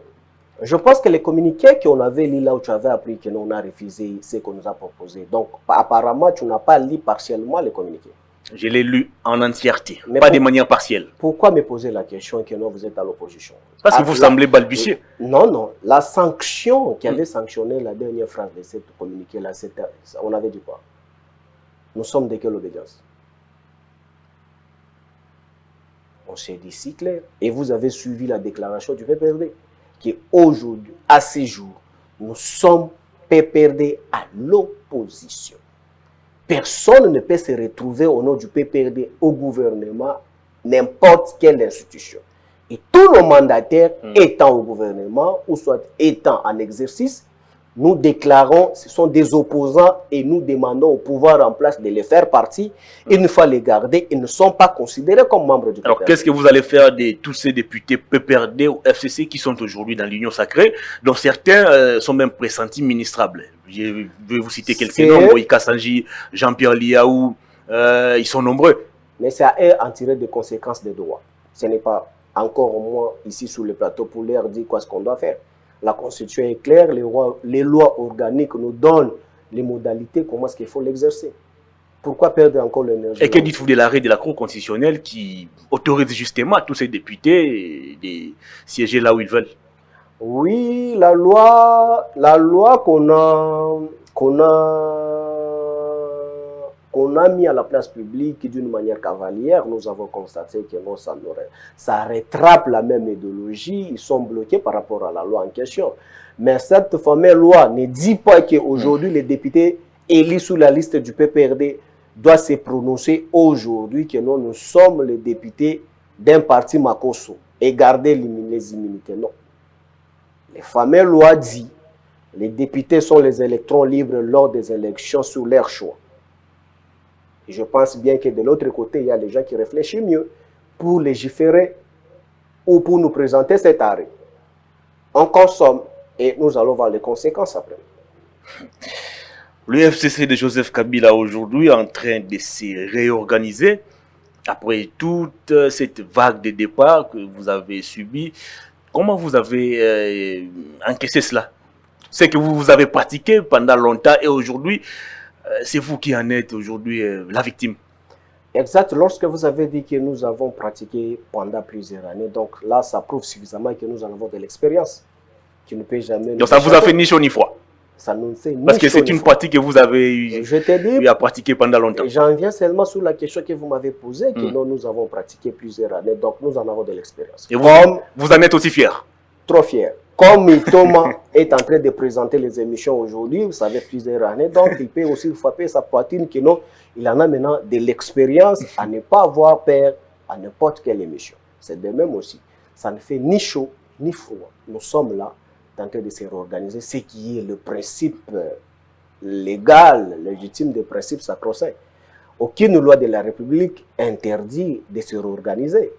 Je pense que les communiqués qu'on avait lus là où tu avais appris que nous on a refusé ce qu'on nous a proposé. Donc, apparemment, tu n'as pas lu partiellement les communiqués. Je l'ai lu en entièreté, mais pas de manière partielle. Pourquoi me poser la question que non, vous êtes à l'opposition? Parce que vous semblez balbutier. Non. La sanction qui avait sanctionné la dernière phrase de cette communiqué-là, on avait dit quoi? Nous sommes de quelle obédience? On s'est dit si clair. Et vous avez suivi la déclaration du PPRD. Qu'aujourd'hui, à ces jours, nous sommes PPRD à l'opposition. Personne ne peut se retrouver au nom du PPRD au gouvernement, n'importe quelle institution. Et tous nos mandataires étant au gouvernement ou soit étant en exercice, nous déclarons ce sont des opposants et nous demandons au pouvoir en place de les faire partie. Une fois les garder, ils ne sont pas considérés comme membres du PPRD. Alors qu'est-ce que vous allez faire de tous ces députés PPRD ou FCC qui sont aujourd'hui dans l'Union sacrée, dont certains sont même pressentis ministrables? Je vais vous citer quelques noms, Moïka Sanji, Jean-Pierre Liaou, ils sont nombreux. Mais c'est à eux en tirer des conséquences des droits. Ce n'est pas encore au moins ici sur le plateau pour leur dire quoi ce qu'on doit faire. La Constitution est claire, les lois organiques nous donnent les modalités, comment est-ce qu'il faut l'exercer. Pourquoi perdre encore l'énergie? Et que dites-vous de l'arrêt de la Cour constitutionnelle qui autorise justement tous ces députés de siéger là où ils veulent? Oui, la loi qu'on a mis à la place publique d'une manière cavalière, nous avons constaté que non, ça rattrape la même idéologie, ils sont bloqués par rapport à la loi en question. Mais cette fameuse loi ne dit pas qu'aujourd'hui les députés élus sous la liste du PPRD doivent se prononcer aujourd'hui que non, nous sommes les députés d'un parti Makosso et garder les immunités. Non. Les fameuses lois disent les députés sont les électrons libres lors des élections sur leur choix. Et je pense bien que de l'autre côté, il y a des gens qui réfléchissent mieux pour légiférer ou pour nous présenter cet arrêt. On consomme et nous allons voir les conséquences après. Le FCC de Joseph Kabila aujourd'hui est en train de se réorganiser après toute cette vague de départ que vous avez subie. Comment vous avez encaissé cela? C'est que vous avez pratiqué pendant longtemps et aujourd'hui, c'est vous qui en êtes aujourd'hui la victime. Exact. Lorsque vous avez dit que nous avons pratiqué pendant plusieurs années, donc là, ça prouve suffisamment que nous en avons de l'expérience. Qui ne peut jamais. Donc ça ne vous a fait ni chaud ni froid. Ça nous fait ni Parce que c'est une pratique que vous avez eu à pratiquer pendant longtemps. J'en viens seulement sur la question que vous m'avez posée, que nous avons pratiqué plusieurs années, donc nous en avons de l'expérience. Et vous en êtes aussi fier? Trop fier. Comme Thomas est en train de présenter les émissions aujourd'hui, vous savez, plusieurs années, donc il peut aussi frapper sa poitrine que non, il en a maintenant de l'expérience à ne pas avoir peur à n'importe quelle émission. C'est de même aussi. Ça ne fait ni chaud ni froid. Nous sommes là, en train de se réorganiser, ce qui est le principe légal, légitime des principes sacro-saints. Aucune loi de la République interdit de se réorganiser.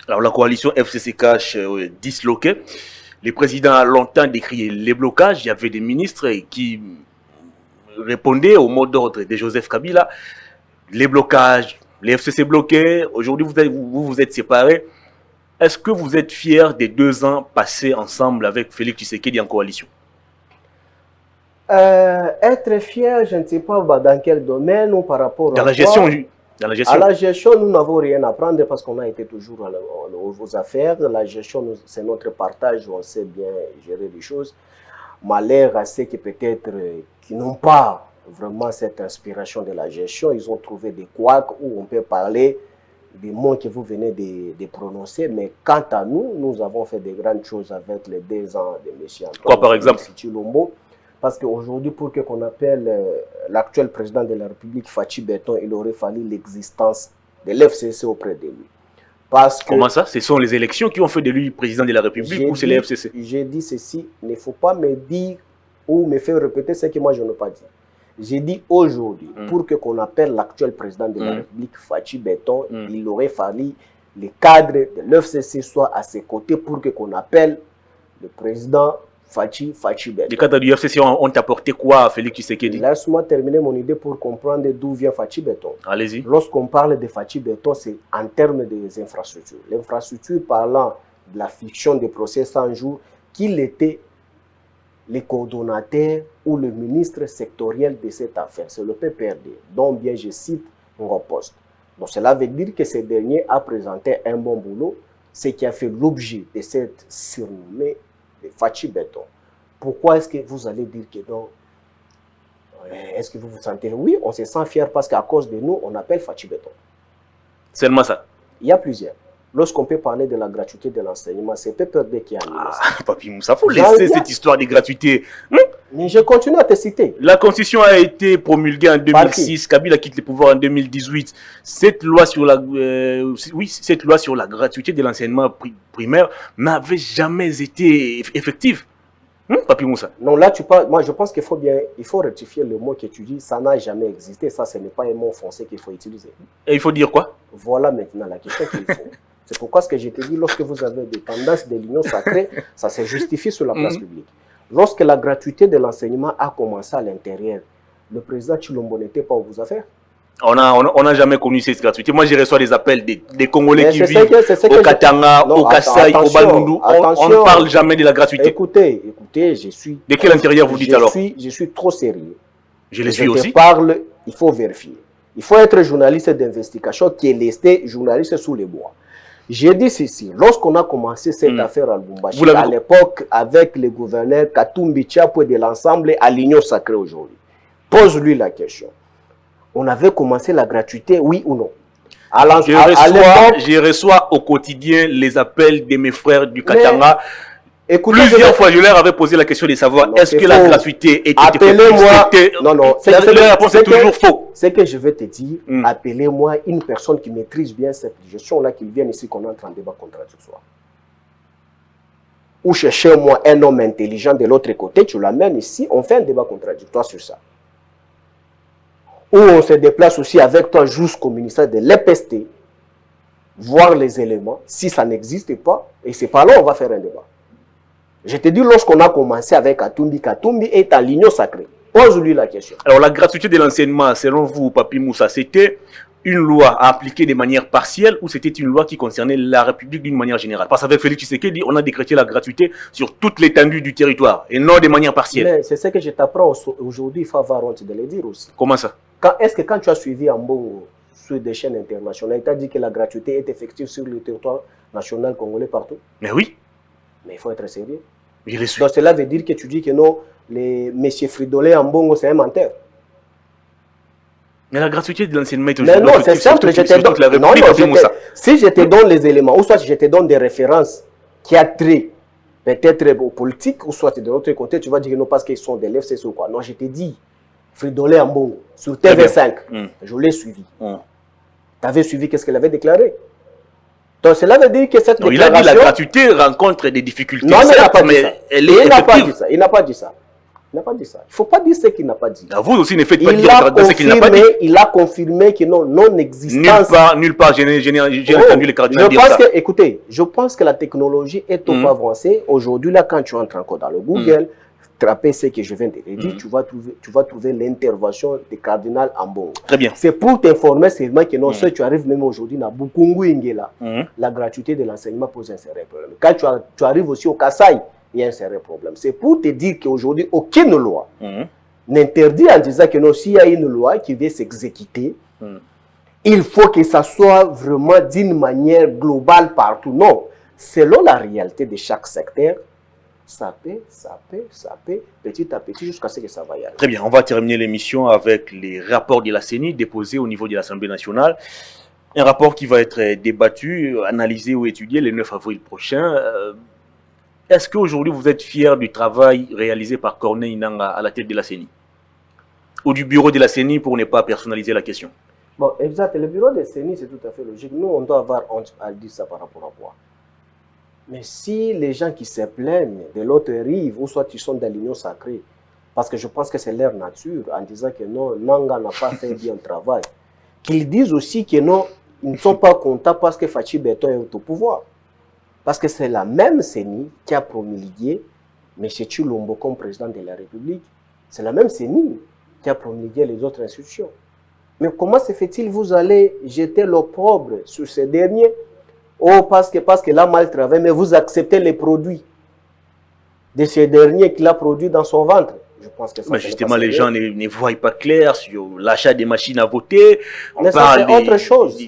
Alors la coalition FCC cache disloquée. Le président a longtemps décrié les blocages. Il y avait des ministres qui répondaient au mot d'ordre de Joseph Kabila. Les blocages, les FCC bloqués. Aujourd'hui, vous êtes séparés. Est-ce que vous êtes fiers des 2 ans passés ensemble avec Félix Tshisekedi en coalition? Être fier, je ne sais pas dans quel domaine ou par rapport à la gestion. À la gestion, nous n'avons rien à prendre parce qu'on a été toujours aux affaires. La gestion, c'est notre partage, on sait bien gérer les choses. Malheur à ceux qui peut-être qui n'ont pas vraiment cette inspiration de la gestion, ils ont trouvé des couacs où on peut parler des mots que vous venez de prononcer. Mais quant à nous, nous avons fait des grandes choses avec les 2 ans de M. Antoine. Quoi par exemple? Chilombo. Parce qu'aujourd'hui, pour qu'on appelle l'actuel président de la République Fachi Beton, il aurait fallu l'existence de l'FCC auprès de lui. Parce que, comment ça? Ce sont les élections qui ont fait de lui président de la République ou c'est les FCC? J'ai dit ceci, il ne faut pas me dire ou me faire répéter ce que moi je n'ai pas dit. J'ai dit aujourd'hui, pour qu'on appelle l'actuel président de la République Fachi Beton, il aurait fallu les cadres de l'FCC soient à ses côtés pour qu'on appelle le président Fachi Beton. Les cadres du FCC ont apporté quoi à Félix Tshisekedi? Laisse-moi terminer mon idée pour comprendre d'où vient Fachi Beton. Allez-y. Lorsqu'on parle de Fachi Beton, c'est en termes des infrastructures. L'infrastructure parlant de la fiction des procès 100 jours, qu'il était le coordonnateur ou le ministre sectoriel de cette affaire. C'est le PPRD, dont bien je cite Ngopost. Donc cela veut dire que ce dernier a présenté un bon boulot, ce qui a fait l'objet de cette surnommée de Fachi Beton. Pourquoi est-ce que vous allez dire que non? Est-ce que vous vous sentez? Oui, on se sent fier parce qu'à cause de nous, on appelle Fachi Beton. Seulement ça? Il y a plusieurs. Lorsqu'on peut parler de la gratuité de l'enseignement, c'est PPRD qui a animé ça. Papi Moussa, il faut laisser cette histoire de gratuité. Mais je continue à te citer. La Constitution a été promulguée en 2006, Kabila quitte le pouvoir en 2018. Cette loi sur la, cette loi sur la gratuité de l'enseignement primaire n'avait jamais été effective. Papi Moussa. Non, là, tu parles. Moi, je pense qu'il faut rectifier le mot que tu dis. Ça n'a jamais existé. Ça, ce n'est pas un mot français qu'il faut utiliser. Et il faut dire quoi? Voilà maintenant la question qu'il faut. C'est pourquoi ce que je te dis, lorsque vous avez des tendances de l'union sacrée, ça se justifie sur la place publique. Lorsque la gratuité de l'enseignement a commencé à l'intérieur, le président Tshilombo n'était pas aux affaires. On n'a jamais connu cette gratuité. Moi, j'ai reçu des appels des Congolais qui vivent au Katanga, au Kassai, au Bandundu. On ne parle jamais de la gratuité. Écoutez, je suis... De quel intérieur vous dites alors? Je suis trop sérieux. Je le suis aussi. Je parle, il faut vérifier. Il faut être journaliste d'investigation qui est resté journaliste sous les bois. J'ai dit ceci, lorsqu'on a commencé cette affaire à Lubumbashi, à l'époque, avec le gouverneur Katumbi Tshapwe de l'ensemble à l'Union sacrée aujourd'hui, pose-lui la question. On avait commencé la gratuité, oui ou non? Je reçois au quotidien les appels de mes frères du Katanga. Plusieurs fois, je leur avais posé la question de savoir est-ce que la gratuité était appelez-moi. Non, non, la réponse est toujours faux. Ce que je vais te dire, appelez-moi une personne qui maîtrise bien cette gestion-là, qui vienne ici, qu'on entre en débat contradictoire. Ou cherchez-moi un homme intelligent de l'autre côté, tu l'amènes ici, on fait un débat contradictoire sur ça. Ou on se déplace aussi avec toi jusqu'au ministère de l'EPST, voir les éléments, si ça n'existe pas, et c'est pas là on va faire un débat. Je te dis, lorsqu'on a commencé avec Katumbi, Katumbi est à l'union sacrée. Pose-lui la question. Alors, la gratuité de l'enseignement, selon vous, Papi Moussa, c'était une loi à appliquer de manière partielle ou c'était une loi qui concernait la République d'une manière générale? Parce qu'avec Félix Tshisekedi, on a décrété la gratuité sur toute l'étendue du territoire et non de manière partielle. C'est ce que je t'apprends aujourd'hui, il faut avoir honte de le dire aussi. Comment ça? Est-ce que quand tu as suivi Ambo sur des chaînes internationales, il t'a dit que la gratuité est effective sur le territoire national congolais partout? Mais oui. Mais il faut être sérieux. Donc cela veut dire que tu dis que non, les messieurs Fridolin en Bongo, c'est un menteur. Mais la gratuité de l'enseignement est toujours... Mais non, c'est simple, je te donne... Non, si je te donne les éléments, ou soit je te donne des références qui a trait peut-être aux politiques, ou soit de l'autre côté, tu vas dire que non, parce qu'ils sont des l'FCC ou quoi. Non, je te dis, Fridolin en Bongo, sur TV5, je l'ai suivi. Tu avais suivi qu'est-ce qu'elle avait déclaré? Donc cela veut dire que cette déclaration... Il a dit la gratuité rencontre des difficultés. Non, mais il n'a pas dit ça. Il n'a pas dit ça. Il n'a pas dit ça. Il n'a pas dit ça. Il ne faut pas dire ce qu'il n'a pas dit. Vous aussi ne faites pas dire ce qu'il n'a pas dit. Il a confirmé que non-existence... Nulle part, j'ai entendu les cardinaux dire ça. Écoutez, je pense que la technologie est trop avancée. Aujourd'hui, là, quand tu entres encore dans le Google, traper ce que je viens de te dire, tu vas trouver l'intervention du cardinal Ambongo. Très bien. C'est pour t'informer seulement que non, si tu arrives même aujourd'hui dans Bukungu Ingela, la gratuité de l'enseignement pose un sérieux problème. Quand tu arrives aussi au Kassai, il y a un sérieux problème. C'est pour te dire qu'aujourd'hui, aucune loi n'interdit en disant que non, s'il y a une loi qui vient s'exécuter, il faut que ça soit vraiment d'une manière globale partout. Non, selon la réalité de chaque secteur, ça peut, petit à petit, jusqu'à ce que ça va y aller. Très bien, on va terminer l'émission avec les rapports de la CENI déposés au niveau de l'Assemblée nationale. Un rapport qui va être débattu, analysé ou étudié le 9 avril prochain. Est-ce qu'aujourd'hui vous êtes fier du travail réalisé par Corneille Nangaa à la tête de la CENI? Ou du bureau de la CENI pour ne pas personnaliser la question? Bon, exact. Le bureau de la CENI, c'est tout à fait logique. Nous, on doit avoir honte à dire ça par rapport à quoi? Mais si les gens qui se plaignent de l'autre rive, ou soit ils sont dans l'union sacrée, parce que je pense que c'est leur nature, en disant que non, Nangaa n'a pas fait bien le travail, qu'ils disent aussi que non, ils ne sont pas contents parce que Fachi Beton est au pouvoir. Parce que c'est la même CENI qui a promulgué M. Tshilombo comme président de la République. C'est la même CENI qui a promulgué les autres institutions. Mais comment se fait-il vous allez jeter l'opprobre sur ces derniers? Oh, parce que là, mal travaillé, mais vous acceptez les produits de ces derniers qu'il a produits dans son ventre. Je pense que ça, mais justement, les gens ne voient pas clair sur l'achat des machines à voter. Mais ça, c'est autre chose.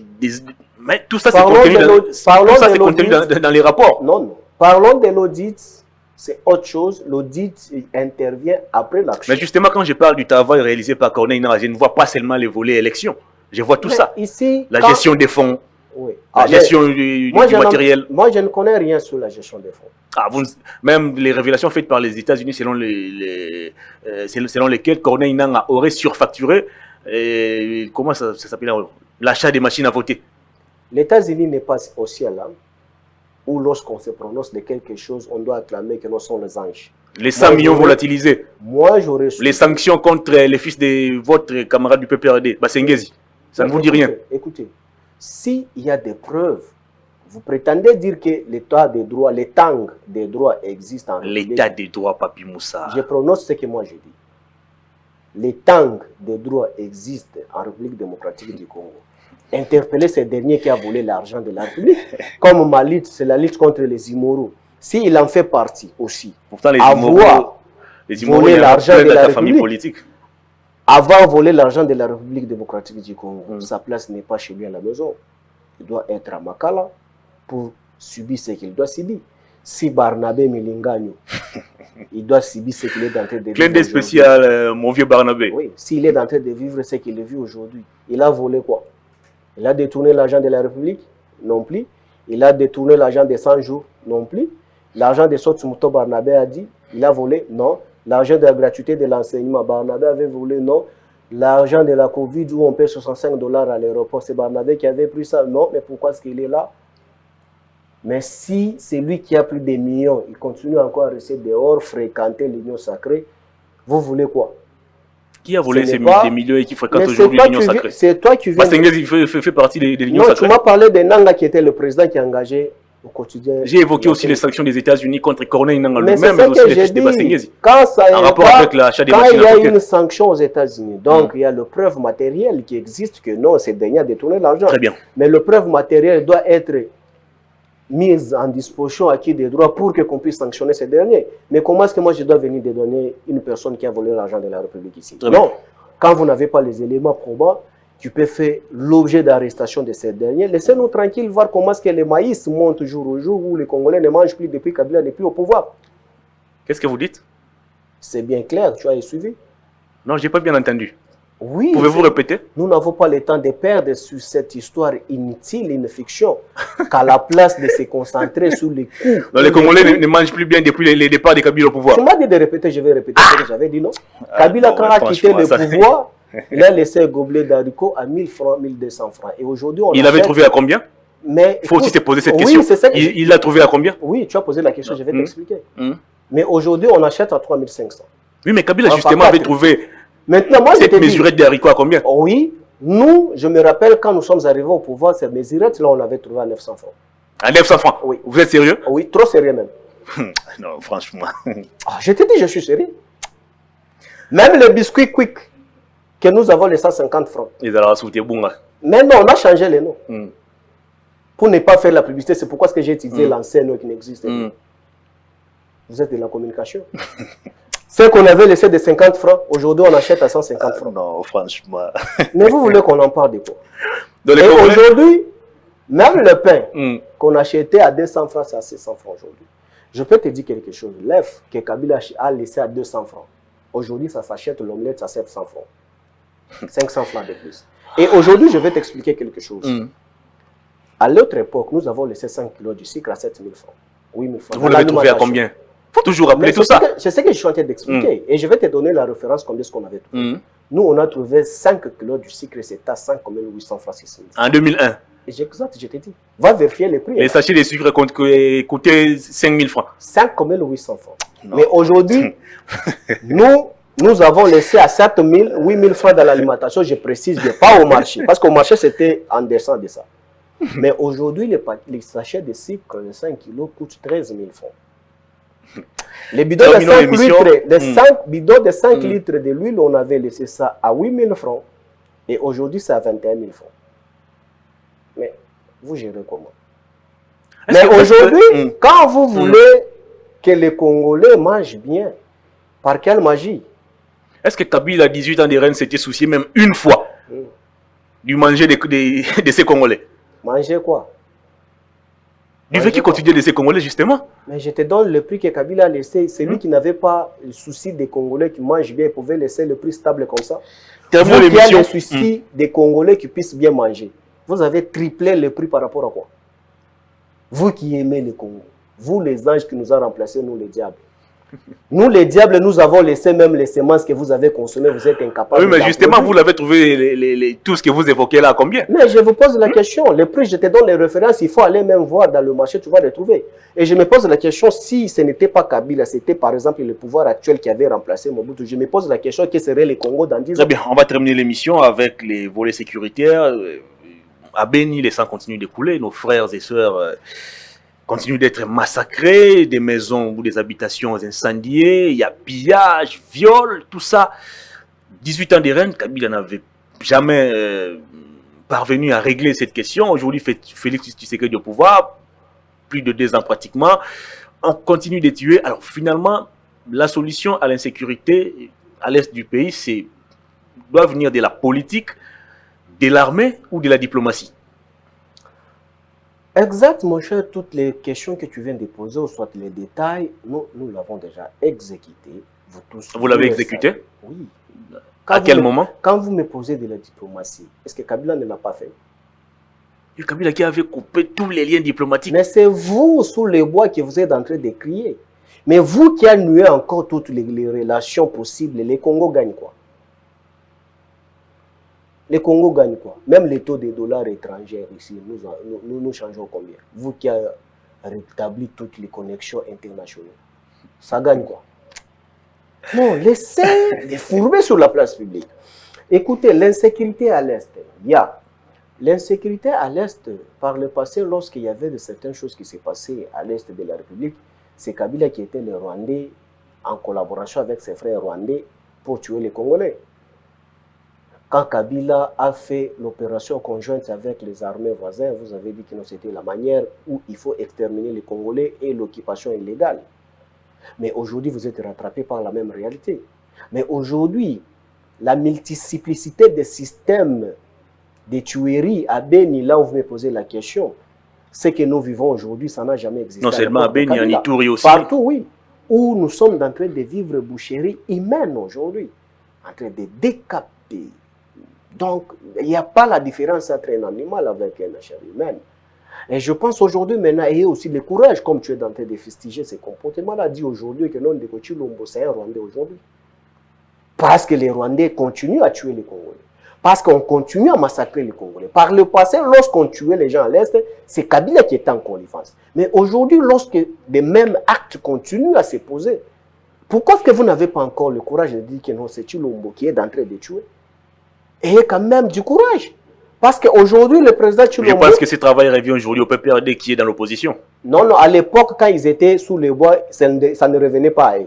Mais tout ça, c'est contenu dans les rapports. Non, non. Parlons de l'audit, c'est autre chose. L'audit intervient après l'action. Mais justement, quand je parle du travail réalisé par Corneille Nangaa, je ne vois pas seulement les volets élections. Je vois tout ça. Ici, la gestion des fonds. Oui. La gestion du matériel. Moi, je ne connais rien sur la gestion des fonds. Ah, même les révélations faites par les États-Unis selon lesquelles Corneille Nangaa aurait surfacturé comment ça s'appelle, l'achat des machines à voter. Les États-Unis n'est pas aussi à l'âme où lorsqu'on se prononce de quelque chose, on doit acclamer que nous sommes les anges. Les 100 millions volatilisés. Moi, j'aurais... Les sanctions contre les fils de votre camarade du PPRD, Bassengezi. Ça ne vous dit rien. Écoutez, s'il y a des preuves, vous prétendez dire que l'état des droits, les tangs des droits existent en République. L'état des droits, Papi Moussa. Je prononce ce que moi je dis. Les tangs des droits existent en République démocratique du Congo. Interpeller ces derniers qui a volé l'argent de la République, comme ma lutte, c'est la lutte contre les immoraux. S'il en fait partie aussi, pourtant les immoraux voler l'argent de la famille politique. Avant voler l'argent de la République démocratique du Congo, sa place n'est pas chez lui à la maison. Il doit être à Makala pour subir ce qu'il doit subir. Si Barnabé Milingano, il doit subir ce qu'il est en train de vivre. Clin d'œil spécial, mon vieux Barnabé. Oui, s'il est en train de vivre ce qu'il vit aujourd'hui, il a volé quoi? Il a détourné l'argent de la République? Non plus. Il a détourné l'argent des 100 jours? Non plus. L'argent de Sotsumuto Barnabé a dit, il a volé? Non. L'argent de la gratuité de l'enseignement, Barnabé avait volé? Non. L'argent de la Covid où on paie $65 à l'aéroport, c'est Barnabé qui avait pris ça? Non. Mais pourquoi est-ce qu'il est là? Mais si c'est lui qui a plus des millions, il continue encore à rester dehors, fréquenter l'union sacrée, vous voulez quoi? Qui a volé des millions et qui fréquente aujourd'hui l'union sacrée? C'est toi qui viens. Bassengezi fait partie de l'union sacrée. Non, tu m'as parlé de Nangaa qui était le président qui a engagé au quotidien. J'ai évoqué aussi les sanctions des États-Unis contre Corneille Nangaa lui-même, mais aussi les fils de Bassengezi. En rapport avec l'achat des machines à voter. Quand il y a une sanction aux États-Unis, donc il y a le preuve matérielle qui existe que non, c'est dernier a détourné l'argent. Très bien. Mais le preuve matériel doit être mise en disposition à qui des droits pour qu'on puisse sanctionner ces derniers. Mais comment est-ce que moi je dois venir dédouaner une personne qui a volé l'argent de la République ici? Non. Quand vous n'avez pas les éléments probants, tu peux faire l'objet d'arrestation de ces derniers. Laissez-nous tranquilles voir comment est-ce que le maïs monte jour au jour où les Congolais ne mangent plus depuis Kabila n'est plus au pouvoir. Qu'est-ce que vous dites? C'est bien clair, tu as suivi? Non, je n'ai pas bien entendu. Oui. Pouvez-vous répéter? Nous n'avons pas le temps de perdre sur cette histoire inutile, une fiction, qu'à la place de se concentrer sur les coups. Non, les Congolais ne mangent plus bien depuis le départ de Kabila au pouvoir. Tu m'as dit de répéter, je vais répéter ce que j'avais dit, non? Kabila, quand il a quitté le pouvoir, il a laissé un gobelet d'haricots à 1000 francs, 1200 francs. Et aujourd'hui, on il avait trouvé à combien? Mais il faut aussi se poser cette question. Il l'a trouvé à combien? Oui, tu as posé la question, je vais t'expliquer. Mais aujourd'hui, on achète à 3500. Oui, mais Kabila, justement, avait trouvé cette mesurette de haricots à combien? Oui, nous, je me rappelle, quand nous sommes arrivés au pouvoir, cette mesurette, là, on l'avait trouvée à 900 francs. À 900 francs? Oui. Vous êtes sérieux? Oui, trop sérieux même. Non, franchement. Je te dis, je suis sérieux. Même le biscuit quick, que nous avons les 150 francs. Ils allaient sauter bon. Mais non, on a changé les noms. Pour ne pas faire la publicité, c'est pourquoi j'ai utilisé l'ancien nom qui n'existe pas. Vous êtes de la communication. Ce qu'on avait laissé de 50 francs, aujourd'hui on achète à 150 francs. Non, franchement. Mais vous voulez qu'on en parle de quoi? Et aujourd'hui, même le pain qu'on achetait à 200 francs, c'est à 600 francs aujourd'hui. Je peux te dire quelque chose. L'œuf que Kabila a laissé à 200 francs, aujourd'hui ça s'achète l'omelette à 700 francs. 500 francs de plus. Et aujourd'hui, je vais t'expliquer quelque chose. À l'autre époque, nous avons laissé 5 kilos de sucre à 7000 francs. 8000 francs. Vous l'avez trouvé à combien? Il faut toujours rappeler tout ça. C'est ce que je suis en train d'expliquer. Et je vais te donner la référence comme de ce qu'on avait trouvé. Nous, on a trouvé 5 kilos du sucre, c'est à 5 800 francs. En 2001. Exact, je t'ai dit. Va vérifier les prix. Les sachets de sucre coûtaient 5000 francs. 5 800 francs. Non. Mais aujourd'hui, nous avons laissé à 7000, 8000 francs dans l'alimentation, je précise, pas au marché. Parce qu'au marché, c'était en dessous de ça. Mais aujourd'hui, les sachets de sucre de 5 kilos coûtent 13 000 francs. Les bidons de 5 litres, bidons de 5 litres de l'huile, on avait laissé ça à 8 000 francs. Et aujourd'hui, c'est à 21 000 francs. Mais vous gérez comment? Mais aujourd'hui, quand vous voulez que les Congolais mangent bien, par quelle magie? Est-ce que Kabila, à 18 ans de règne, s'était soucié même une fois du manger de ces Congolais? Manger quoi? Du fait qu'il continuait de ces Congolais, justement. Mais je te donne le prix que Kabila a laissé. Celui qui n'avait pas le souci des Congolais qui mangent bien, pouvait laisser le prix stable comme ça. Vous qui a le souci des Congolais qui puissent bien manger. Vous avez triplé le prix par rapport à quoi? Vous qui aimez le Congo, vous les anges qui nous ont remplacés, nous les diables. Nous les diables, nous avons laissé même les semences que vous avez consommées, vous êtes incapables. Oui, mais justement, vous l'avez trouvé, tout ce que vous évoquez là, à combien? Mais je vous pose la question, le prix, je te donne les références, il faut aller même voir dans le marché, tu vas les trouver. Et je me pose la question, si ce n'était pas Kabila, c'était par exemple le pouvoir actuel qui avait remplacé Mobutu, je me pose la question, quel serait le Congo dans 10 ans? Très bien, on va terminer l'émission avec les volets sécuritaires. À Beni, les sangs continuent d'écouler, nos frères et sœurs continuent d'être massacrés, des maisons ou des habitations incendiées, il y a pillage, viol, tout ça. 18 ans de règne, Kabila n'avait jamais parvenu à régler cette question. Aujourd'hui, Félix Tshisekedi au pouvoir, plus de 2 ans pratiquement, on continue de tuer. Alors finalement, la solution à l'insécurité à l'est du pays, doit venir de la politique, de l'armée ou de la diplomatie? Exact, mon cher, toutes les questions que tu viens de poser, ou soit les détails, nous l'avons déjà exécuté. Vous l'avez exécuté? Oui. À quel moment? Quand vous me posez de la diplomatie, est-ce que Kabila ne l'a pas fait? Le Kabila qui avait coupé tous les liens diplomatiques. Mais c'est vous, sous les bois, que vous êtes en train de crier. Mais vous qui annulez encore toutes les relations possibles, les Congo gagnent quoi? Les Congo gagnent quoi? Même les taux de dollars étrangers ici, nous changeons combien? Vous qui avez rétabli toutes les connexions internationales, ça gagne quoi? Non, laissez les fourber sur la place publique. Écoutez, l'insécurité à l'Est, il y a l'insécurité à l'Est. Par le passé, lorsqu'il y avait de certaines choses qui s'est passées à l'Est de la République, c'est Kabila qui était le Rwandais en collaboration avec ses frères rwandais pour tuer les Congolais. Quand Kabila a fait l'opération conjointe avec les armées voisines, vous avez dit que c'était la manière où il faut exterminer les Congolais et l'occupation illégale. Mais aujourd'hui, vous êtes rattrapé par la même réalité. Mais aujourd'hui, la multiplicité des systèmes de tueries à Beni, là où vous me posez la question, ce que nous vivons aujourd'hui, ça n'a jamais existé. Non seulement à Beni, en Ituri aussi. Partout, oui. Où nous sommes en train de vivre boucherie humaine aujourd'hui, en train de décapiter. Donc, il n'y a pas la différence entre un animal avec une chair humaine. Et je pense aujourd'hui, maintenant, ayez aussi le courage, comme tu es en train de fustiger ces comportements-là, dit aujourd'hui que non, Ndeko Tshilombo, c'est un Rwandais aujourd'hui. Parce que les Rwandais continuent à tuer les Congolais. Parce qu'on continue à massacrer les Congolais. Par le passé, lorsqu'on tuait les gens à l'Est, c'est Kabila qui était en connivence. Mais aujourd'hui, lorsque les mêmes actes continuent à se poser, pourquoi est-ce que vous n'avez pas encore le courage de dire que non, c'est Tshilombo qui est en train de tuer? Ayez quand même du courage. Parce qu'aujourd'hui, le président Tshilombo... Je pense que ce travail revient aujourd'hui au PPRD qui est dans l'opposition. Non, non, à l'époque, quand ils étaient sous les bois, ça ne revenait pas à eux.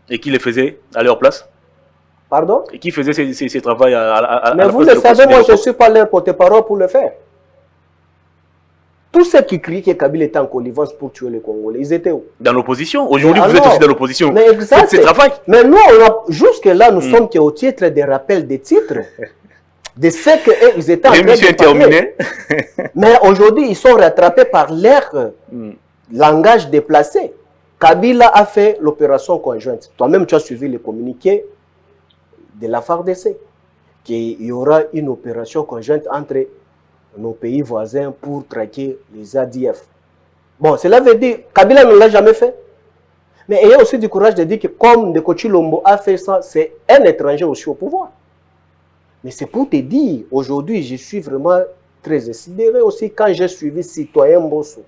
Et qui les faisait à leur place? Pardon? Et qui faisait ces travaux à Mais vous le savez, moi, je ne suis pas leur porte-parole pour le faire. Tous ceux qui crient que Kabila était en connivence pour tuer les Congolais, ils étaient où? Dans l'opposition. Aujourd'hui, vous êtes aussi dans l'opposition. Mais exact. C'est travail. Mais nous, jusque-là, nous sommes qu'au titre des rappels des titres. De ce qu'ils étaient en train de parler. Mais aujourd'hui, ils sont rattrapés par leur langage déplacé. Kabila a fait l'opération conjointe. Toi-même, tu as suivi le communiqué de la FARDC, qu'il y aura une opération conjointe entre nos pays voisins pour traquer les ADF. Bon, cela veut dire, Kabila ne l'a jamais fait. Mais ayez aussi du courage de dire que comme Ndeko Tshilombo a fait ça, c'est un étranger aussi au pouvoir. Mais c'est pour te dire, aujourd'hui, je suis vraiment très insidéré aussi quand j'ai suivi Citoyen Mbosso,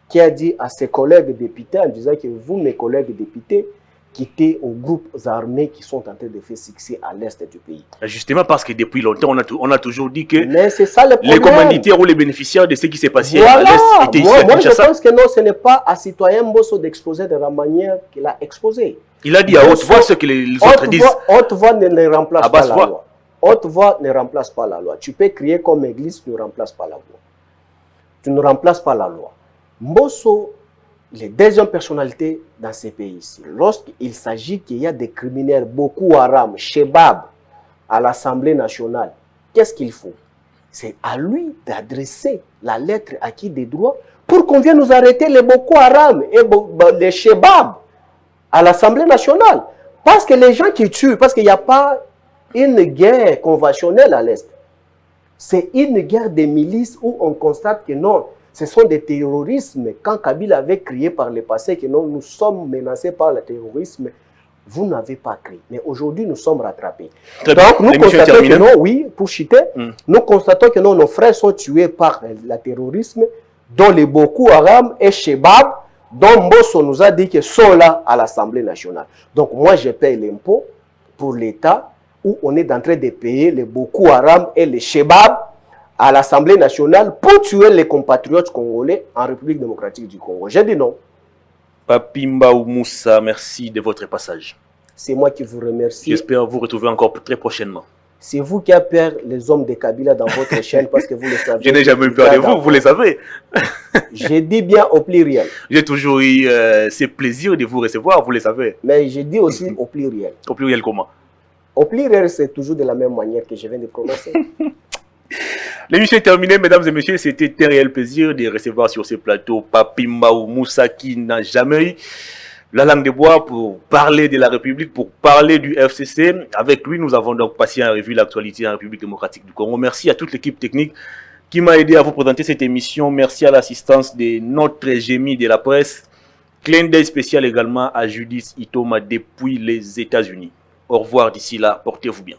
qui a dit à ses collègues députés, en disant que vous, mes collègues députés, quittez aux groupes armés qui sont en train de faire succès à l'est du pays. Justement parce que depuis longtemps, on a toujours dit que ça, les commanditaires ou les bénéficiaires de ce qui s'est passé à l'est étaient ici à Kinshasa. Je pense que non, ce n'est pas à Citoyen Mbosso d'exposer de la manière qu'il a exposé. Il a dit à haute voix ce que les autres disent. Haute voix ne remplace pas la loi. Haute voix ne remplace pas la loi. Tu peux crier comme église, tu ne remplaces pas la loi. Tu ne remplaces pas la loi. Mbosso, les deuxièmes personnalités dans ces pays-ci, lorsqu'il s'agit qu'il y a des criminels, Boko Haram, Shebab, à l'Assemblée nationale, qu'est-ce qu'il faut? C'est à lui d'adresser la lettre acquis des droits pour qu'on vienne nous arrêter les Boko Haram et les Shebab à l'Assemblée nationale. Parce que les gens qui tuent, parce qu'il n'y a pas une guerre conventionnelle à l'Est. C'est une guerre des milices où on constate que non, ce sont des terrorismes. Quand Kabila avait crié par le passé que non, nous sommes menacés par le terrorisme, vous n'avez pas crié. Mais aujourd'hui, nous sommes rattrapés. Donc, nous constatons que non, oui, pour chuter, nous constatons que non, nos frères sont tués par le terrorisme, dont les Boko Haram et Shebab, dont Mbosso nous a dit qu'ils sont là à l'Assemblée nationale. Donc, moi, je paye l'impôt pour l'État où on est en train de payer les Boko Haram et les Shebab à l'Assemblée nationale pour tuer les compatriotes congolais en République démocratique du Congo. J'ai dit non. Papi Mbaou Moussa, merci de votre passage. C'est moi qui vous remercie. J'espère vous retrouver encore très prochainement. C'est vous qui avez peur les hommes de Kabila dans votre chaîne parce que vous le savez. Je n'ai jamais eu peur de vous, vous le savez. Je dis bien au pluriel. J'ai toujours eu ce plaisir de vous recevoir, vous le savez. Mais je dis aussi au pluriel. Au pluriel comment? Au pluriel, c'est toujours de la même manière que je viens de prononcer. L'émission est terminée, mesdames et messieurs. C'était un réel plaisir de recevoir sur ce plateau Papi Mbaou Moussa qui n'a jamais eu la langue de bois pour parler de la République, pour parler du FCC. Avec lui, nous avons donc passé en revue l'actualité en République démocratique du Congo. Merci à toute l'équipe technique qui m'a aidé à vous présenter cette émission. Merci à l'assistance de notre génie de la presse. Clin d'œil spécial également à Judith Itoma depuis les États-Unis. Au revoir d'ici là, portez-vous bien.